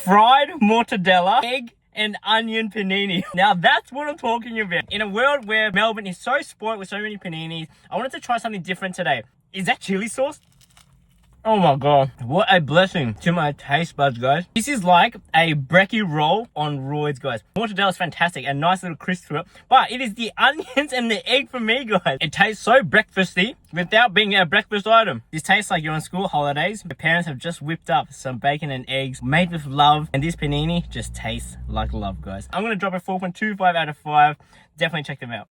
fried mortadella, egg, and onion panini. Now that's what I'm talking about. In a world where Melbourne is so spoiled with so many paninis, I wanted to try something different today. Is that chili sauce? Oh my god, what a blessing to my taste buds, guys. This is like a brekkie roll on roids, guys. Mortadella is fantastic, a nice little crisp to it, but it is the onions and the egg for me, guys. It tastes so breakfasty without being a breakfast item. This tastes like you're on school holidays. The parents have just whipped up some bacon and eggs made with love, and this panini just tastes like love, guys. I'm gonna drop a 4.25 out of 5. Definitely check them out.